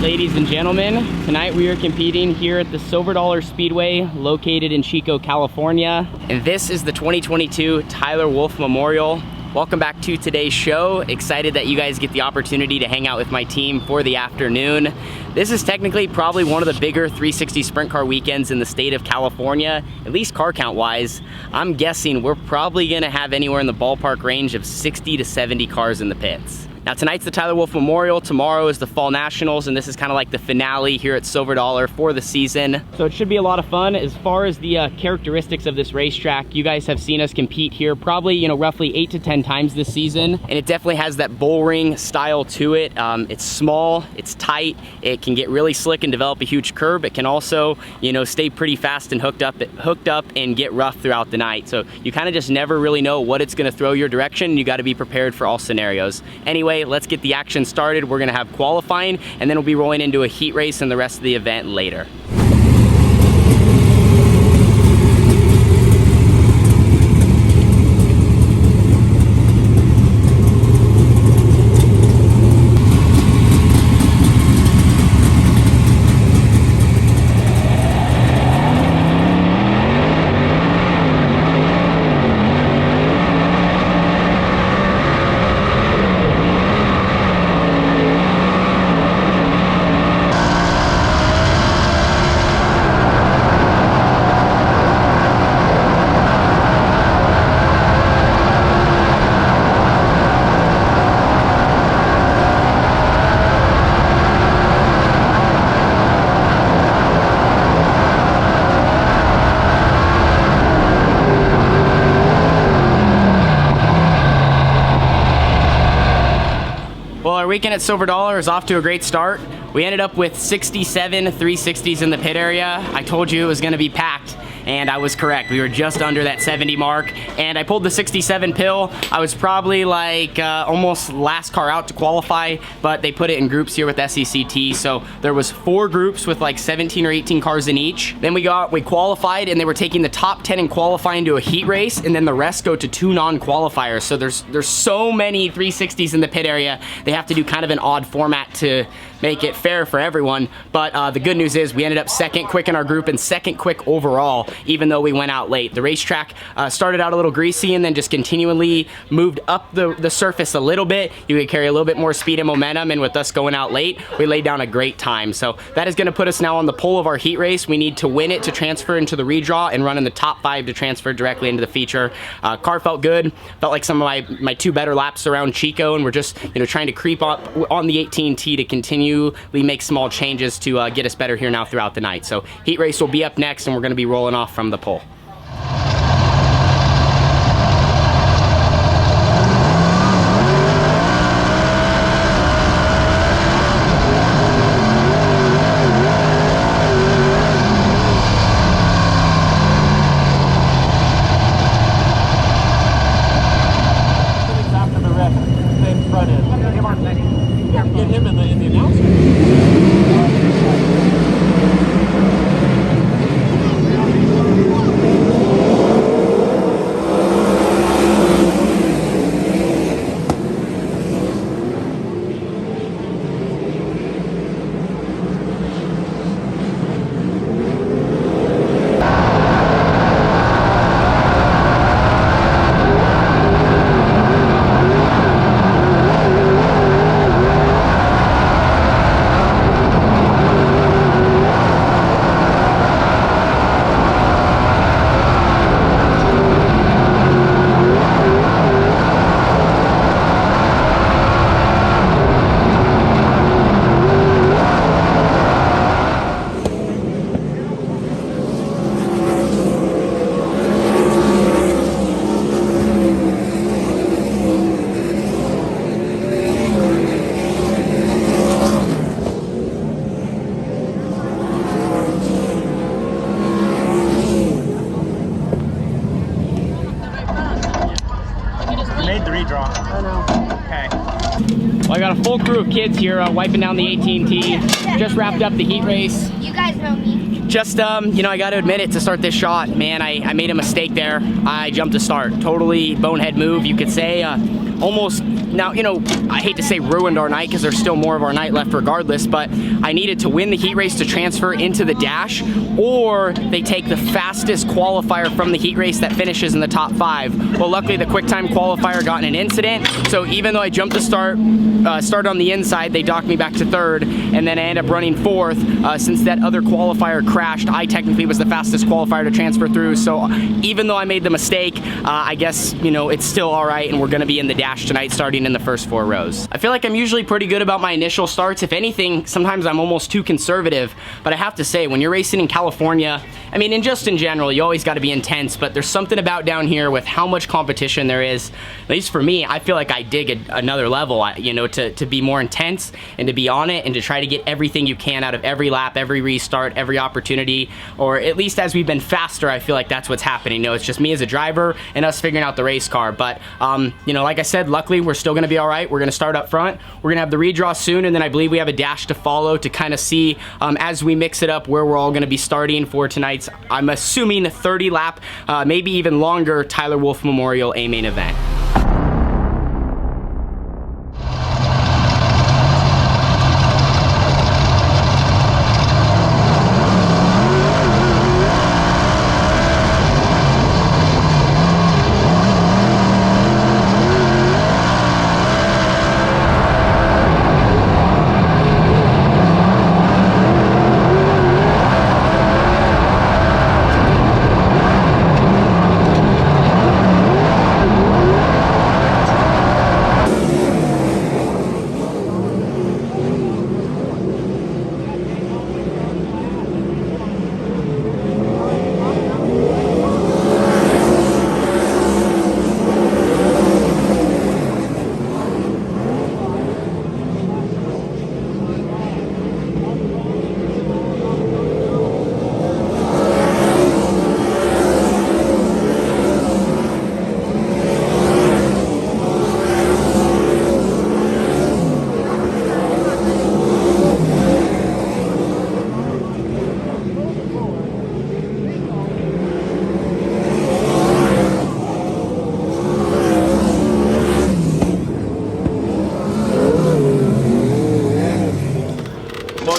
ladies and gentlemen. Tonight we are competing here at the Silver Dollar Speedway located in Chico, California. And this is the 2022 Tyler Wolf Memorial. Welcome back to today's show. Excited that you guys get the opportunity to hang out with my team for the afternoon. This is technically probably one of the bigger 360 sprint car weekends in the state of California, at least car count wise. I'm guessing we're probably gonna have anywhere in the ballpark range of 60 to 70 cars in the pits. Now tonight's the Tyler Wolf Memorial, tomorrow is the Fall Nationals, and this is kind of like the finale here at Silver Dollar for the season. So it should be a lot of fun. As far as the characteristics of this racetrack, you guys have seen us compete here probably, roughly 8 to 10 times this season. And it definitely has that bull ring style to it. It's small, it's tight, it can get really slick and develop a huge curb. It can also, stay pretty fast and hooked up and get rough throughout the night. So you kind of just never really know what it's gonna throw your direction. You gotta be prepared for all scenarios. Anyway, let's get the action started. We're gonna have qualifying and then we'll be rolling into a heat race and the rest of the event later. Well, our weekend at Silver Dollar is off to a great start. We ended up with 67 360s in the pit area. I told you it was gonna be packed, and I was correct. We were just under that 70 mark, and I pulled the 67 pill. I was probably like almost last car out to qualify, but they put it in groups here with SECT, so there was 4 groups with like 17 or 18 cars in each. Then we qualified, and they were taking the top 10 in qualifying to a heat race, and then the rest go to 2 non-qualifiers. So there's so many 360s in the pit area, they have to do kind of an odd format to make it fair for everyone. But the good news is we ended up second quick in our group and second quick overall, even though we went out late. The racetrack started out a little greasy and then just continually moved up the surface a little bit. You could carry a little bit more speed and momentum, and with us going out late, we laid down a great time. So that is gonna put us now on the pole of our heat race. We need to win it to transfer into the redraw and run in the top 5 to transfer directly into the feature. Car felt good, felt like some of my 2 better laps around Chico, and we're just trying to creep up on the 18T to continually make small changes to get us better here now throughout the night. So heat race will be up next, and we're gonna be rolling off from the pole. Get him in the announcement. Well, I got a full crew of kids here wiping down the 18T. Just wrapped up the heat race. You guys know me. Just, you know, I gotta admit it, to start this shot, man, I made a mistake there. I jumped to start. Totally bonehead move, you could say. almost, now, you know, I hate to say ruined our night because there's still more of our night left regardless, but I needed to win the heat race to transfer into the dash, or they take the fastest qualifier from the heat race that finishes in the top 5. Well, luckily the quick time qualifier got in an incident, so even though I jumped the start, started on the inside, they docked me back to 3rd, and then I ended up running 4th. Since that other qualifier crashed, I technically was the fastest qualifier to transfer through, so even though I made the mistake, I guess, you know, it's still all right, and we're gonna be in the dash tonight starting in the first 4 rows. I feel like I'm usually pretty good about my initial starts. If anything, sometimes I'm almost too conservative, but I have to say, when you're racing in California, I mean, and just in general, you always gotta be intense, but there's something about down here with how much competition there is. At least for me, I feel like I dig another level, you know, to be more intense and to be on it and to try to get everything you can out of every lap, every restart, every opportunity, or at least as we've been faster, I feel like that's what's happening. You know, it's just me as a driver and us figuring out the race car. But, you know, like I said, luckily we're still gonna be all right. We're gonna start up front. We're gonna have the redraw soon, and then I believe we have a dash to follow to kind of see, as we mix it up, where we're all gonna be starting for tonight's, I'm assuming, 30 lap, maybe even longer, Tyler Wolf Memorial A-main event.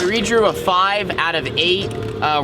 Redrew a 5 out of 8,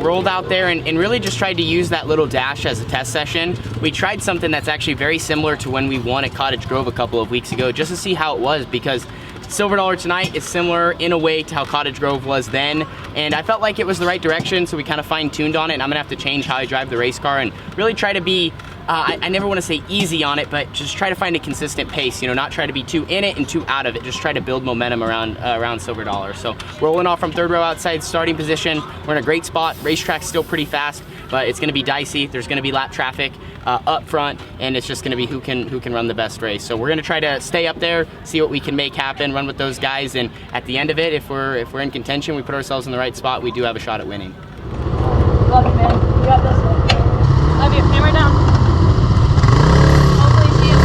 rolled out there and really just tried to use that little dash as a test session. We tried something that's actually very similar to when we won at Cottage Grove a couple of weeks ago, just to see how it was, because Silver Dollar tonight is similar in a way to how Cottage Grove was then, and I felt like it was the right direction, so we kind of fine-tuned on it, and I'm gonna have to change how I drive the race car and really try to be, I never want to say easy on it, but just try to find a consistent pace, you know, not try to be too in it and too out of it, just try to build momentum around Silver Dollar. So rolling off from 3rd row outside starting position, we're in a great spot, racetrack's still pretty fast, but it's gonna be dicey, there's gonna be lap traffic up front, and it's just gonna be who can run the best race. So we're gonna try to stay up there, see what we can make happen, run with those guys, and at the end of it, if we're in contention, we put ourselves in the right spot, we do have a shot at winning. Love you, man. You got this. Love you. Hammer down. Hopefully see you.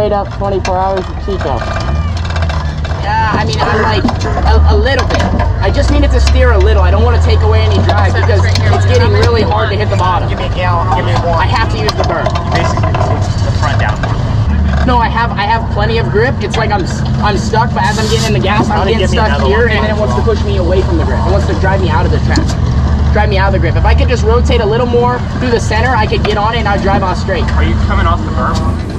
straight up 24 hours of Chico. Yeah, I mean, I'm like a little bit. I just needed to steer a little. I don't want to take away any drive because it's getting really hard to hit the bottom. Give me a gallon, give me one. I have to use the berm. Basically, the front down. No, I have plenty of grip. It's like I'm stuck, but as I'm getting in the gas, I'm getting stuck here, and then it wants to push me away from the grip. It wants to drive me out of the track. Drive me out of the grip. If I could just rotate a little more through the center, I could get on it and I'd drive off straight. Are you coming off the berm?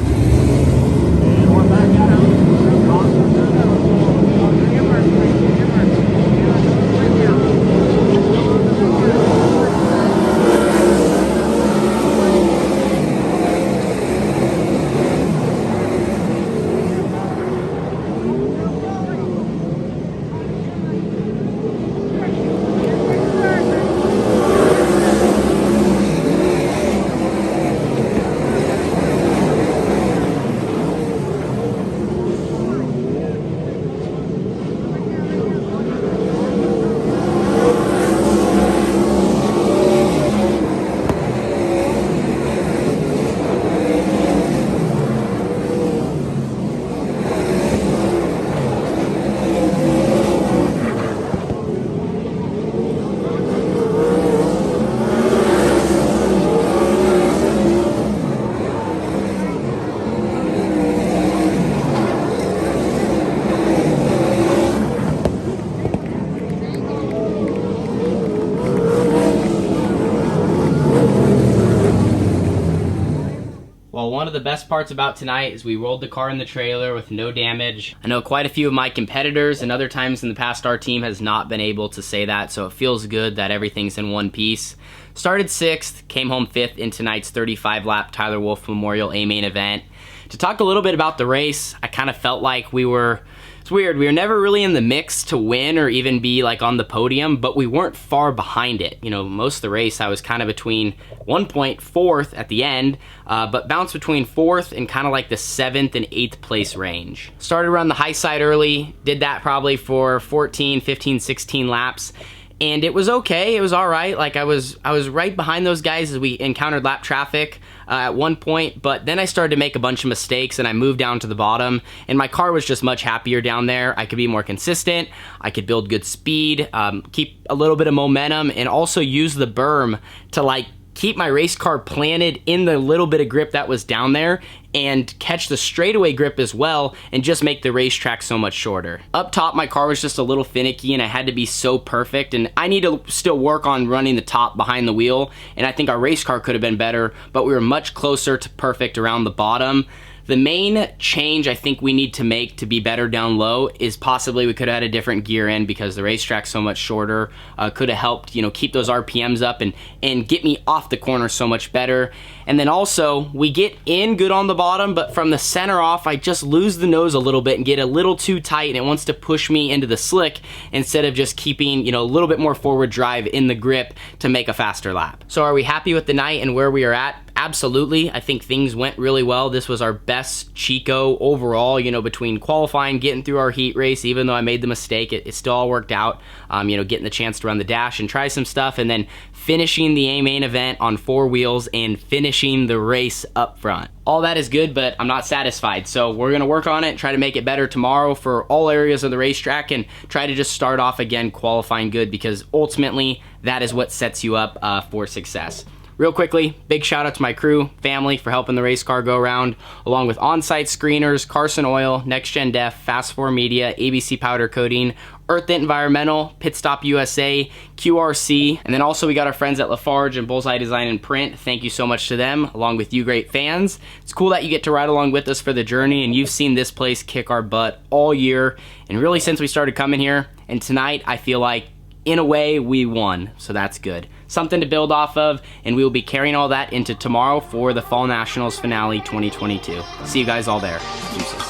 Well, one of the best parts about tonight is we rolled the car in the trailer with no damage. I know quite a few of my competitors and other times in the past our team has not been able to say that, so it feels good that everything's in one piece. Started 6th, came home 5th in tonight's 35-lap Tyler Wolf Memorial A-Main event. To talk a little bit about the race, I kind of felt like it's weird, we were never really in the mix to win or even be like on the podium, but we weren't far behind it. You know, most of the race I was kind of between 1 point 4th at the end, but bounced between 4th and kind of like the 7th and 8th place range. Started around the high side early, did that probably for 14, 15, 16 laps. And it was okay, it was all right. Like I was right behind those guys as we encountered lap traffic at one point, but then I started to make a bunch of mistakes and I moved down to the bottom and my car was just much happier down there. I could be more consistent, I could build good speed, keep a little bit of momentum, and also use the berm to like keep my race car planted in the little bit of grip that was down there and catch the straightaway grip as well and just make the racetrack so much shorter. Up top, my car was just a little finicky and I had to be so perfect, and I need to still work on running the top behind the wheel, and I think our race car could have been better, but we were much closer to perfect around the bottom. The main change I think we need to make to be better down low is possibly we could have had a different gear in because the racetrack's so much shorter. Could have helped, you know, keep those RPMs up and get me off the corner so much better. And then also, we get in good on the bottom, but from the center off, I just lose the nose a little bit and get a little too tight, and it wants to push me into the slick instead of just keeping, you know, a little bit more forward drive in the grip to make a faster lap. So are we happy with the night and where we are at? Absolutely. I think things went really well. This was our best Chico overall, you know, between qualifying, getting through our heat race, even though I made the mistake, it still all worked out. You know, getting the chance to run the dash and try some stuff, and then finishing the A-Main event on 4 wheels and finishing the race up front. All that is good, but I'm not satisfied. So we're gonna work on it, try to make it better tomorrow for all areas of the racetrack, and try to just start off again qualifying good, because ultimately that is what sets you up for success. Real quickly, big shout out to my crew, family for helping the race car go around, along with On-Site Screeners, Carson Oil, Next Gen Def, Fast 4 Media, ABC Powder Coating, Earth Environmental, Pit Stop USA, QRC, and then also we got our friends at Lafarge and Bullseye Design and Print. Thank you so much to them, along with you great fans. It's cool that you get to ride along with us for the journey, and you've seen this place kick our butt all year, and really since we started coming here. And tonight, I feel like, in a way, we won, so that's good. Something to build off of, and we will be carrying all that into tomorrow for the Fall Nationals Finale 2022. See you guys all there. Deuces.